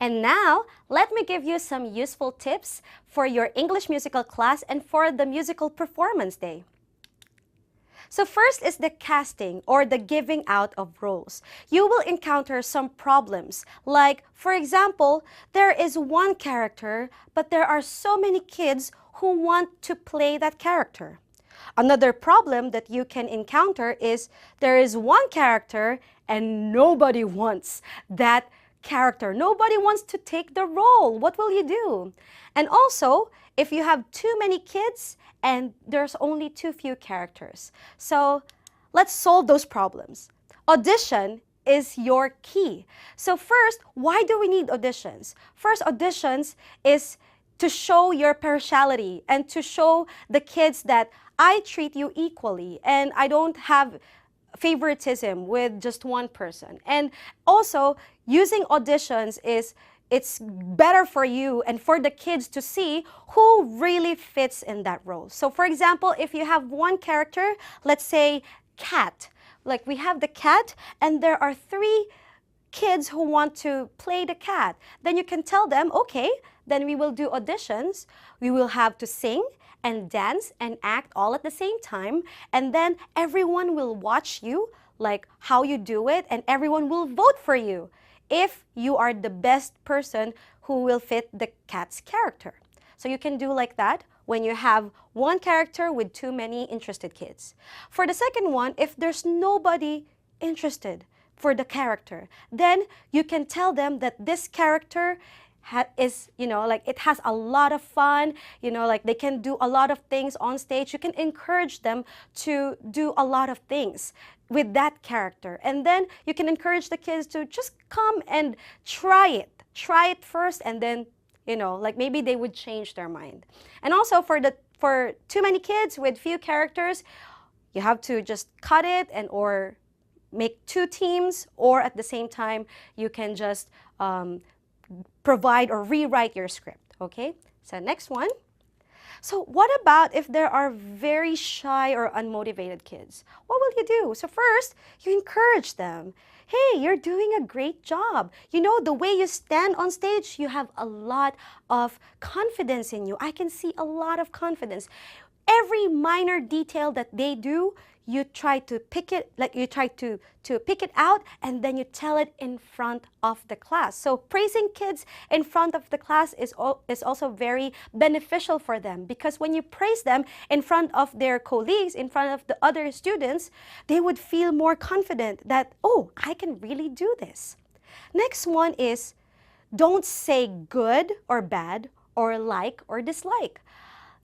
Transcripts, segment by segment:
And now, let me give you some useful tips for your English musical class and for the musical performance day. So first is the casting or the giving out of roles. You will encounter some problems like, for example, there is one character but there are so many kids who want to play that character. Another problem that you can encounter is there is one character and nobody wants that character. Nobody wants to take the role. What will you do? And also, if you have too many kids and there's only too few characters. So let's solve those problems. Audition is your key. So first, why do we need auditions? First, auditions is to show your partiality and to show the kids that I treat you equally and I don't have favoritism with just one person. And also, using auditions it's better for you and for the kids to see who really fits in that role. So for example, if you have one character, let's say cat, like we have the cat and there are 3 kids who want to play the cat, then you can tell them, okay, then we will do auditions. We will have to sing and dance and act all at the same time, and then everyone will watch you, like how you do it, and everyone will vote for you if you are the best person who will fit the cat's character. So you can do like that when you have one character with too many interested kids. For the second one, if there's nobody interested for the character, then you can tell them that this character is, like it has a lot of fun, like they can do a lot of things on stage. You can encourage them to do a lot of things with that character. And then you can encourage the kids to just come and try it first, and then, like maybe they would change their mind. And also for too many kids with few characters, you have to just cut it or make 2 teams, or at the same time, you can just provide or rewrite your script, okay? So next one. So what about if there are very shy or unmotivated kids? What will you do? So first, you encourage them. Hey, you're doing a great job. The way you stand on stage, you have a lot of confidence in you. I can see a lot of confidence. Every minor detail that they do, you try to pick it, like you try to pick it out, and then you tell it in front of the class. So praising kids in front of the class is also very beneficial for them, because when you praise them in front of their colleagues, in front of the other students, they would feel more confident that, oh, I can really do this. Next one is, don't say good or bad or like or dislike.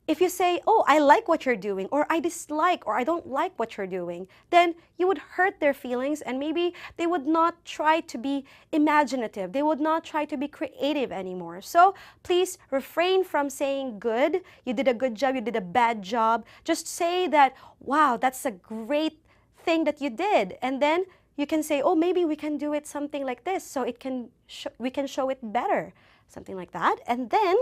If you say, oh, I like what you're doing, or I dislike, or I don't like what you're doing, then you would hurt their feelings, and maybe they would not try to be imaginative. They would not try to be creative anymore. So please refrain from saying good, you did a good job, you did a bad job. Just say that, wow, that's a great thing that you did. And then you can say, oh, maybe we can do it something like this, so we can show it better, something like that. And then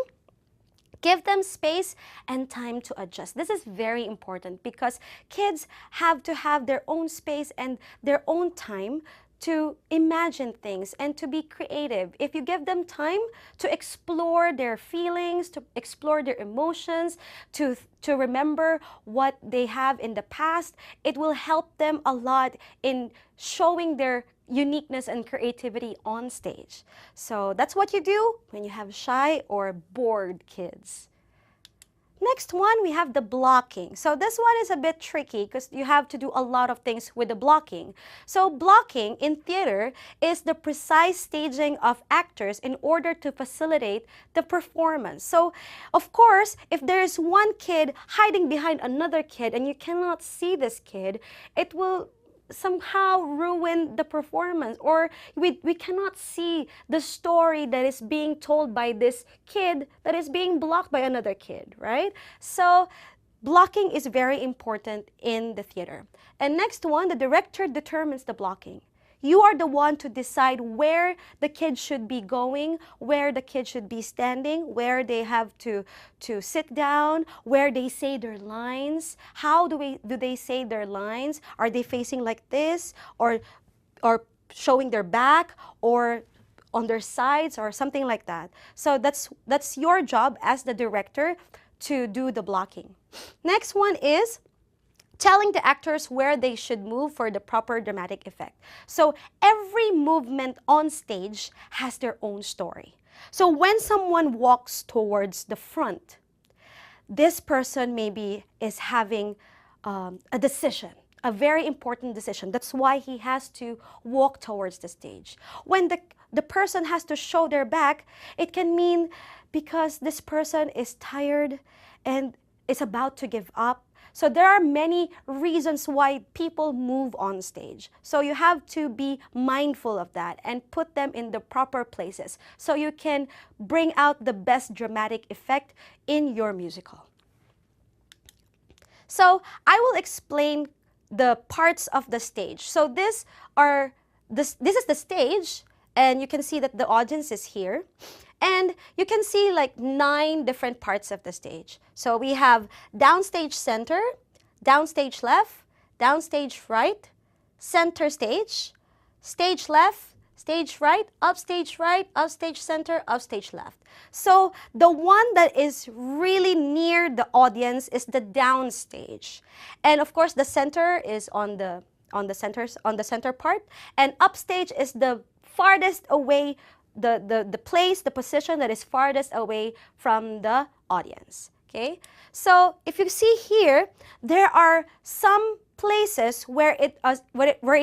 give them space and time to adjust. This is very important because kids have to have their own space and their own time to imagine things and to be creative. If you give them time to explore their feelings, to explore their emotions, to remember what they have in the past, it will help them a lot in showing their uniqueness and creativity on stage. So that's what you do when you have shy or bored kids. Next one, we have the blocking. So this one is a bit tricky because you have to do a lot of things with the blocking. So blocking in theater is the precise staging of actors in order to facilitate the performance. So of course, if there is one kid hiding behind another kid and you cannot see this kid, it will somehow ruin the performance, or we cannot see the story that is being told by this kid that is being blocked by another kid, right? So blocking is very important in the theater. And next one, the director determines the blocking. You are the one to decide where the kids should be going, where the kids should be standing, where they have to sit down, where they say their lines. How do they say their lines? Are they facing like this, or showing their back, or on their sides or something like that. So that's your job as the director to do the blocking. Next one is telling the actors where they should move for the proper dramatic effect. So every movement on stage has their own story. So when someone walks towards the front, this person maybe is having a decision, a very important decision. That's why he has to walk towards the stage. When the person has to show their back, it can mean because this person is tired and is about to give up. So there are many reasons why people move on stage. So you have to be mindful of that and put them in the proper places so you can bring out the best dramatic effect in your musical. So I will explain the parts of the stage. So this is the stage, and you can see that the audience is here. And you can see like 9 different parts of the stage. So we have downstage center, downstage left, downstage right, center stage, stage left, stage right, upstage center, upstage left. So the one that is really near the audience is the downstage. And of course the center is on the center part, and upstage is the farthest away, the place, the position that is farthest away from the audience. Okay, so if you see here, there are some places where it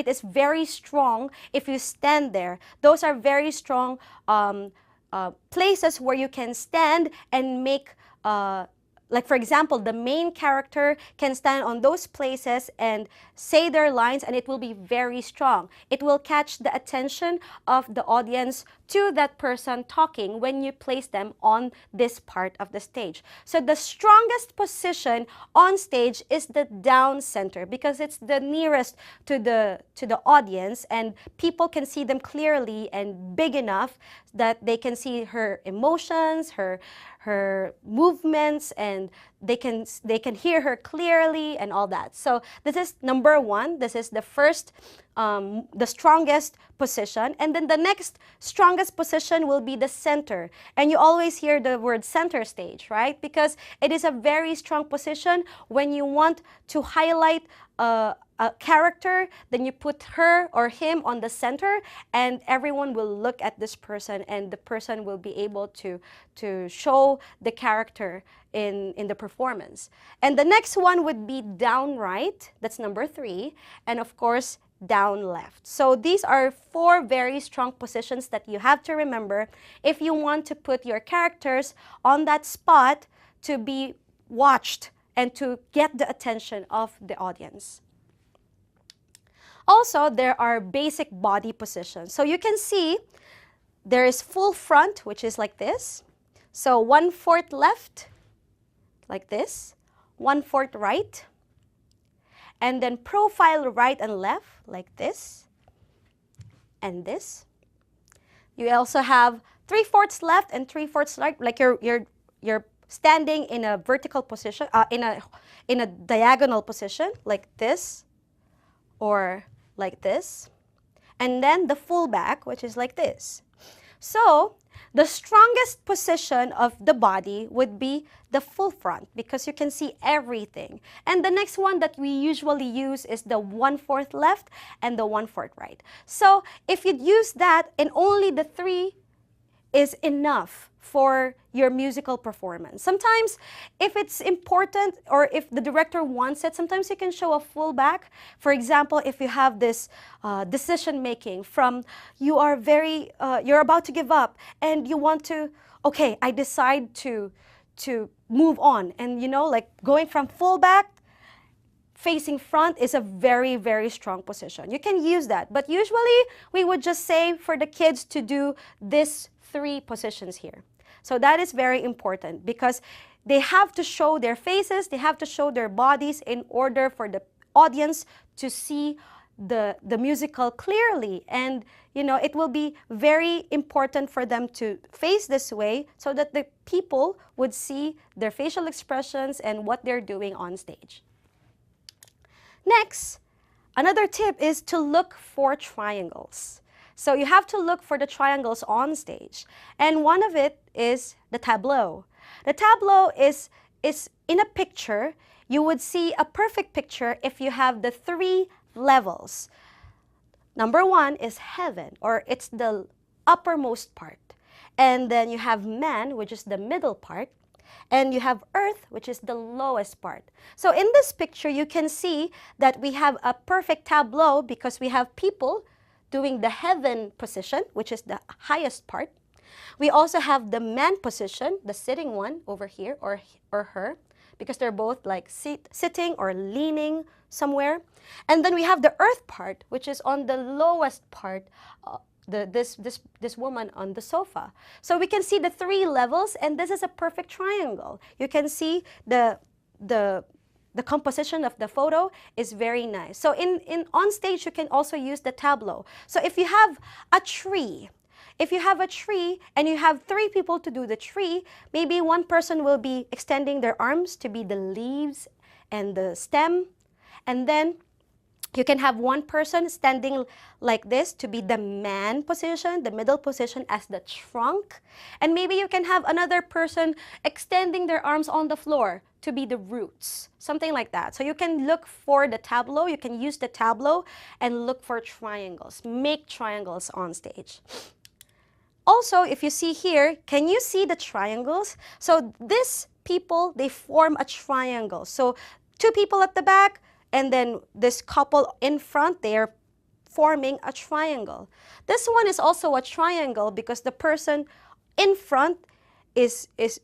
is very strong. If you stand there, those are very strong places where you can stand and make like for example, the main character can stand on those places and say their lines, and it will be very strong. It will catch the attention of the audience to that person talking when you place them on this part of the stage. So the strongest position on stage is the down center because it's the nearest to the audience, and people can see them clearly and big enough that they can see her emotions, her movements, and they can hear her clearly and all that. So this is number 1. This is the first, the strongest position. And then the next strongest position will be the center. And you always hear the word center stage, right? Because it is a very strong position when you want to highlight a character, then you put her or him on the center, and everyone will look at this person, and the person will be able to show the character in the performance. And the next one would be down right, that's number 3, and of course down left. So these are 4 very strong positions that you have to remember if you want to put your characters on that spot to be watched and to get the attention of the audience. Also, there are basic body positions. So you can see there is full front, which is like this. So 1/4 left, like this, 1/4 right, and then profile right and left, like this, and this. You also have 3/4 left and 3/4 right, like you're standing in a vertical position, in a diagonal position, like this, or like this, and then the full back, which is like this. So the strongest position of the body would be the full front because you can see everything. And the next one that we usually use is the 1/4 left and the 1/4 right. So if you'd use that, and only the 3 is enough for your musical performance. Sometimes if it's important or if the director wants it, sometimes you can show a full back. For example, if you have this decision making from you're about to give up and you want to, okay, I decide to move on, and like going from full back facing front is a very, very strong position. You can use that, but usually we would just say for the kids to do this 3 positions here. So that is very important because they have to show their faces, they have to show their bodies in order for the audience to see the musical clearly. And it will be very important for them to face this way so that the people would see their facial expressions and what they're doing on stage. Next, another tip is to look for triangles. So you have to look for the triangles on stage. And one of it is the tableau. The tableau is in a picture. You would see a perfect picture if you have the 3 levels. Number 1 is heaven, or it's the uppermost part. And then you have man, which is the middle part. And you have earth, which is the lowest part. So in this picture, you can see that we have a perfect tableau because we have people doing the heaven position, which is the highest part. We also have the man position, the sitting one over here, or her, because they're both like sitting or leaning somewhere. And then we have the earth part, which is on the lowest part, this woman on the sofa. So we can see the 3 levels, and this is a perfect triangle. You can see the composition of the photo is very nice. So on stage, you can also use the tableau. So if you have a tree, and you have 3 people to do the tree, maybe one person will be extending their arms to be the leaves and the stem. And then you can have one person standing like this to be the man position, the middle position as the trunk. And maybe you can have another person extending their arms on the floor to be the roots, something like that. So you can look for the tableau, you can use the tableau and look for triangles, make triangles on stage. Also, if you see here, can you see the triangles? So these people, they form a triangle. So 2 people at the back, and then this couple in front, they are forming a triangle. This one is also a triangle because the person in front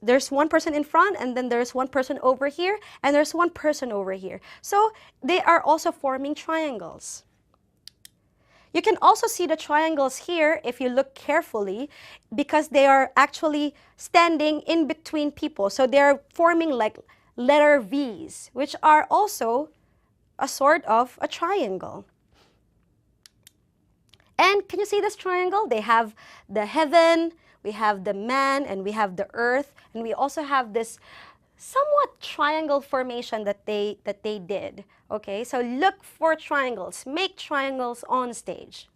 there's one person in front, and then there's one person over here, and there's one person over here. So they are also forming triangles. You can also see the triangles here if you look carefully because they are actually standing in between people. So they are forming like letter V's, which are also a sort of a triangle. And can you see this triangle? They have the heaven, we have the man, and we have the earth, and we also have this somewhat triangle formation that they did. Okay, so look for triangles, make triangles on stage.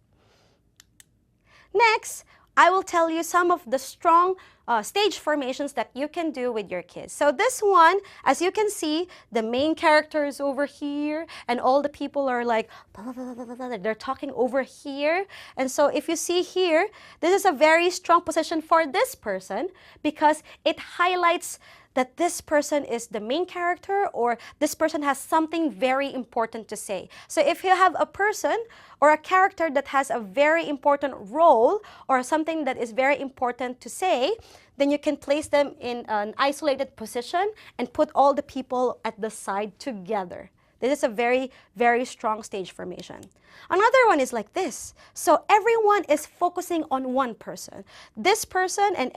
Next, I will tell you some of the strong stage formations that you can do with your kids. So this one, as you can see, the main character is over here, and all the people are like, blah, blah, blah, blah, blah, they're talking over here. And so if you see here, this is a very strong position for this person because it highlights that this person is the main character, or this person has something very important to say. So if you have a person or a character that has a very important role or something that is very important to say, then you can place them in an isolated position and put all the people at the side together. This is a very, very strong stage formation. Another one is like this. So everyone is focusing on one person. This person and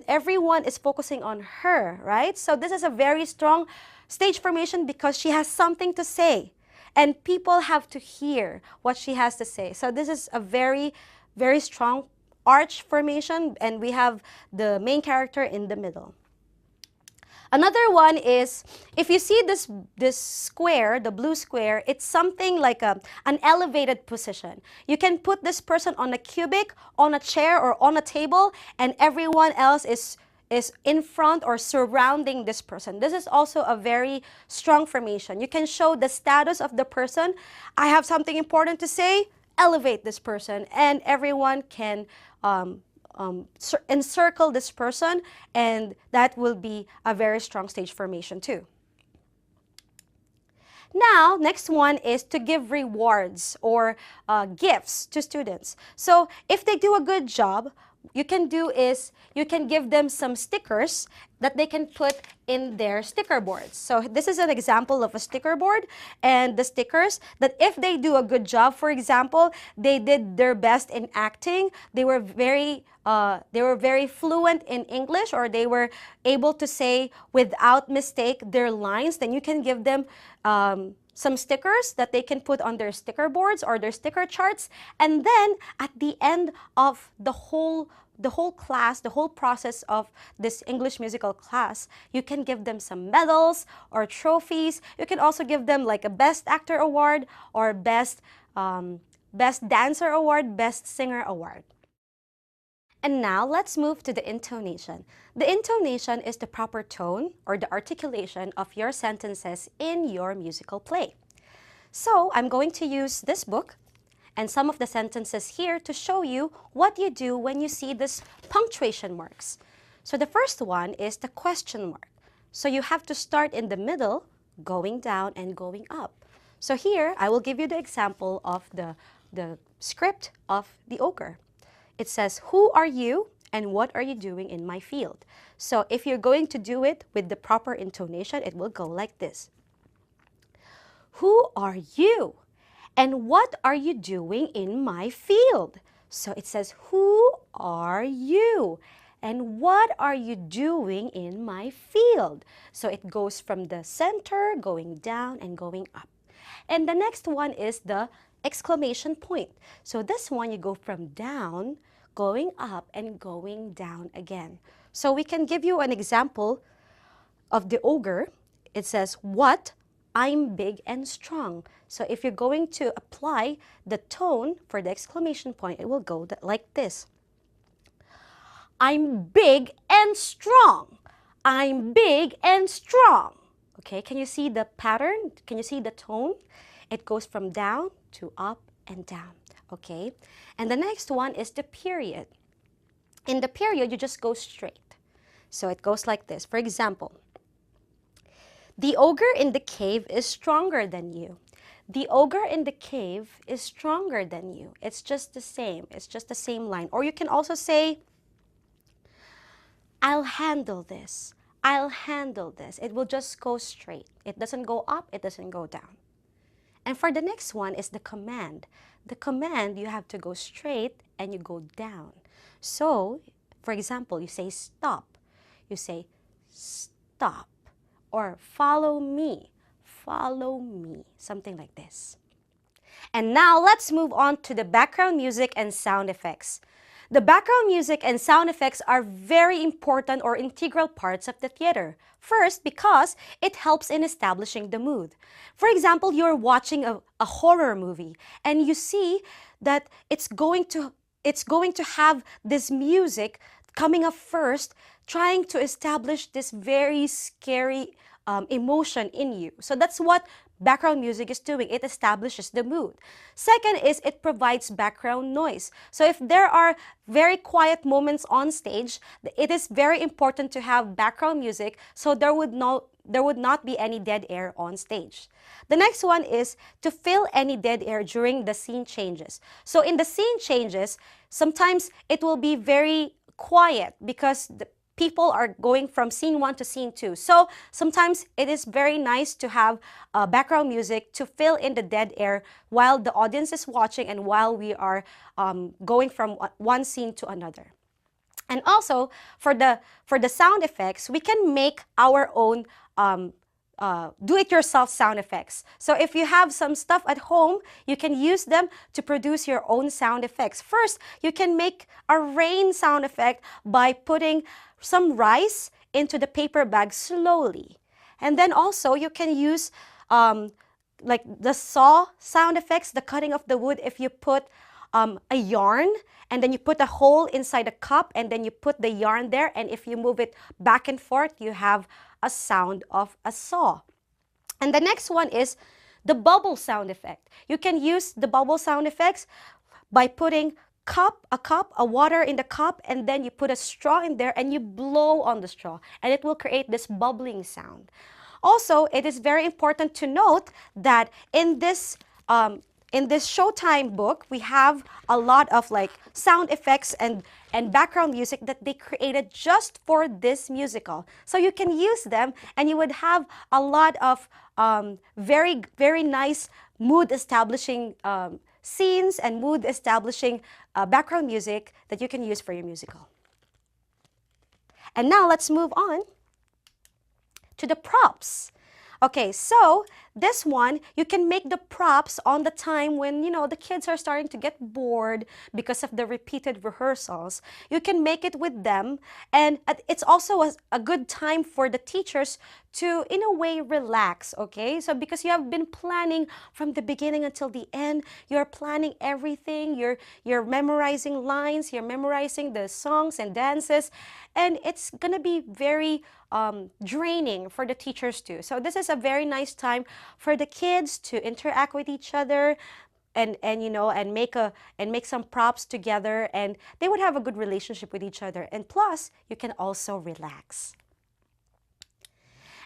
everyone is focusing on her, right? So this is a very strong stage formation because she has something to say and people have to hear what she has to say. So this is a very, very strong arch formation, and we have the main character in the middle. Another one is, if you see this square, the blue square, it's something like an elevated position. You can put this person on a cubic, on a chair, or on a table, and everyone else is in front or surrounding this person. This is also a very strong formation. You can show the status of the person. I have something important to say, elevate this person, and everyone can encircle this person, and that will be a very strong stage formation too. Now, next one is to give rewards or gifts to students. So if they do a good job, you can do is you can give them some stickers that they can put in their sticker boards. So this is an example of a sticker board, and the stickers that if they do a good job, for example, they did their best in acting, they were very fluent in English, or they were able to say without mistake their lines, then you can give them some stickers that they can put on their sticker boards or their sticker charts. And then at the end of the whole class, the whole process of this English musical class, you can give them some medals or trophies. You can also give them like a Best Actor Award or Best Best Dancer Award, Best Singer Award. And now let's move to the intonation. The intonation is the proper tone or the articulation of your sentences in your musical play. So I'm going to use this book and some of the sentences here to show you what you do when you see this punctuation marks. So the first one is the question mark. So you have to start in the middle, going down and going up. So here, I will give you the example of the script of the ogre. It says, "Who are you and what are you doing in my field?" So if you're going to do it with the proper intonation, it will go like this. Who are you and what are you doing in my field? So it says, who are you and what are you doing in my field? So it goes from the center, going down and going up. And the next one is the exclamation point. So this one, you go from down, going up and going down again. So we can give you an example of the ogre. It says, "What? I'm big and strong." So if you're going to apply the tone for the exclamation point, it will go like this. I'm big and strong. I'm big and strong. Okay, can you see the pattern? Can you see the tone? It goes from down to up and down. Okay, and the next one is the period. In the period, you just go straight. So it goes like this. For example, the ogre in the cave is stronger than you. The ogre in the cave is stronger than you. It's just the same. It's just the same line. Or you can also say, I'll handle this. I'll handle this. It will just go straight. It doesn't go up. It doesn't go down. And for the next one is the command. The command, you have to go straight and you go down. So, for example, you say stop. You say stop. Or follow me, something like this. And now let's move on to the background music and sound effects. The background music and sound effects are very important or integral parts of the theater. First, because it helps in establishing the mood. For example, you're watching a horror movie and you see that it's going to have this music coming up first, trying to establish this very scary emotion in you. So that's what background music is doing. It establishes the mood. Second is it provides background noise. So if there are very quiet moments on stage, it is very important to have background music so there would not be any dead air on stage. The next one is to fill any dead air during the scene changes. So in the scene changes, sometimes it will be very quiet because the people are going from scene 1 to scene 2. So sometimes it is very nice to have background music to fill in the dead air while the audience is watching and while we are going from one scene to another. And also for the sound effects, we can make our own do-it-yourself sound effects. So if you have some stuff at home, you can use them to produce your own sound effects. First, you can make a rain sound effect by putting some rice into the paper bag slowly. And then also you can use like the saw sound effects, the cutting of the wood. If you put a yarn and then you put a hole inside a cup and then you put the yarn there, and if you move it back and forth, you have a sound of a saw. And the next one is the bubble sound effect. You can use the bubble sound effects by putting a water in the cup, and then you put a straw in there and you blow on the straw and it will create this bubbling sound. Also, it is very important to note that in this Showtime book, we have a lot of like sound effects and background music that they created just for this musical. So you can use them and you would have a lot of very, very nice mood establishing scenes and mood establishing background music that you can use for your musical. And now let's move on to the props. Okay, so this one, you can make the props on the time when, the kids are starting to get bored because of the repeated rehearsals. You can make it with them, and it's also a good time for the teachers to, in a way, relax, okay? So because you have been planning from the beginning until the end, you're planning everything, you're memorizing lines, you're memorizing the songs and dances, and it's gonna be very draining for the teachers too. So this is a very nice time for the kids to interact with each other, and make some props together, and they would have a good relationship with each other. And plus, you can also relax.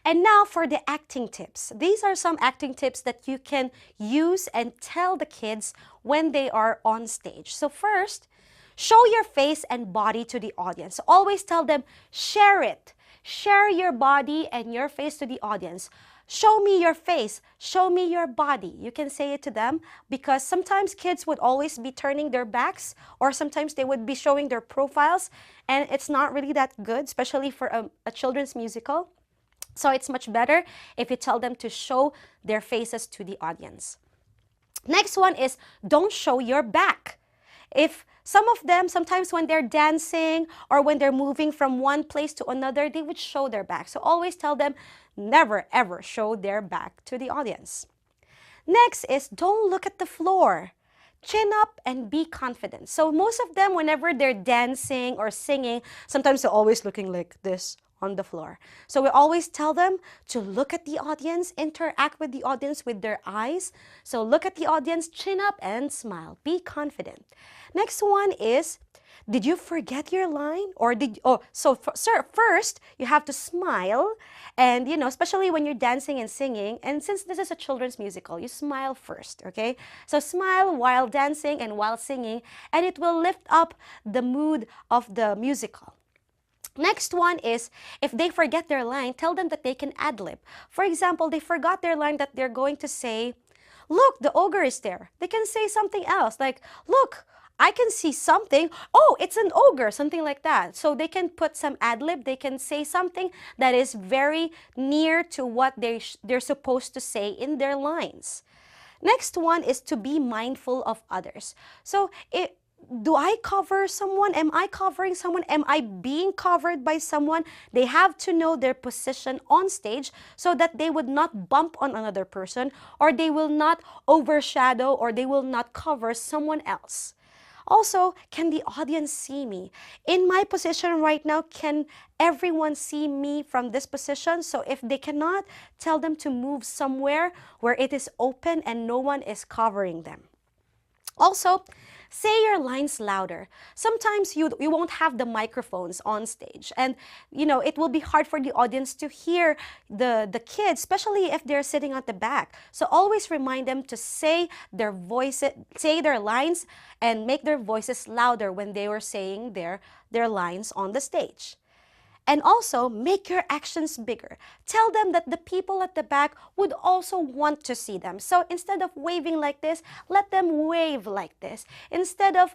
And now for the acting tips. These are some acting tips that you can use and tell the kids when they are on stage. So first, show your face and body to the audience. Always tell them, share it. Share your body and your face to the audience. Show me your face. Show me your body. You can say it to them, because sometimes kids would always be turning their backs, or sometimes they would be showing their profiles, and it's not really that good, especially for a children's musical. So it's much better if you tell them to show their faces to the audience. Next one is, don't show your back. If some of them, sometimes when they're dancing or when they're moving from one place to another, they would show their back. So always tell them, never ever show their back to the audience. Next is, don't look at the floor. Chin up and be confident. So most of them, whenever they're dancing or singing, sometimes they're always looking like this on the floor. So we always tell them to look at the audience, interact with the audience with their eyes. So look at the audience, chin up and smile. Be confident. Next one is, did you forget your line? Or first you have to smile, and especially when you're dancing and singing, and since this is a children's musical, you smile first, okay? So smile while dancing and while singing, and it will lift up the mood of the musical. Next one is, if they forget their line, tell them that they can ad-lib. For example, they forgot their line that they're going to say, look, the ogre is there. They can say something else, like, look, I can see something. Oh, it's an ogre, something like that. So they can put some ad-lib. They can say something that is very near to what they're supposed to say in their lines. Next one is to be mindful of others. So do I cover someone? Am I covering someone? Am I being covered by someone? They have to know their position on stage so that they would not bump on another person, or they will not overshadow, or they will not cover someone else. Also, can the audience see me? In my position right now, can everyone see me from this position? So if they cannot, tell them to move somewhere where it is open and no one is covering them. Also, say your lines louder. Sometimes you won't have the microphones on stage, and it will be hard for the audience to hear the kids, especially if they're sitting at the back. So always remind them to say their lines and make their voices louder when they were saying their lines on the stage. And also, make your actions bigger. Tell them that the people at the back would also want to see them. So instead of waving like this, let them wave like this. Instead of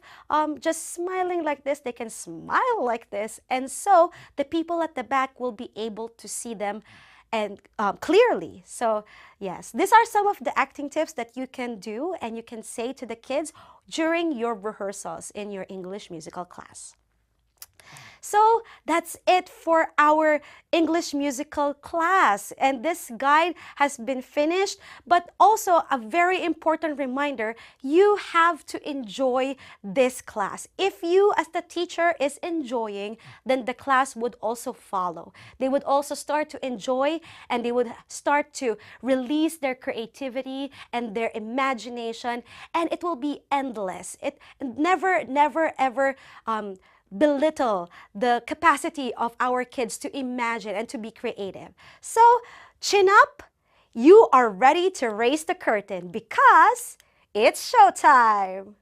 just smiling like this, they can smile like this. And so the people at the back will be able to see them and clearly. So yes, these are some of the acting tips that you can do and you can say to the kids during your rehearsals in your English musical class. So that's it for our English musical class, and this guide has been finished, but also a very important reminder, you have to enjoy this class. If you as the teacher is enjoying, then the class would also follow. They would also start to enjoy, and they would start to release their creativity and their imagination, and it will be endless. It never ever belittle the capacity of our kids to imagine and to be creative. So, chin up, you are ready to raise the curtain because it's showtime!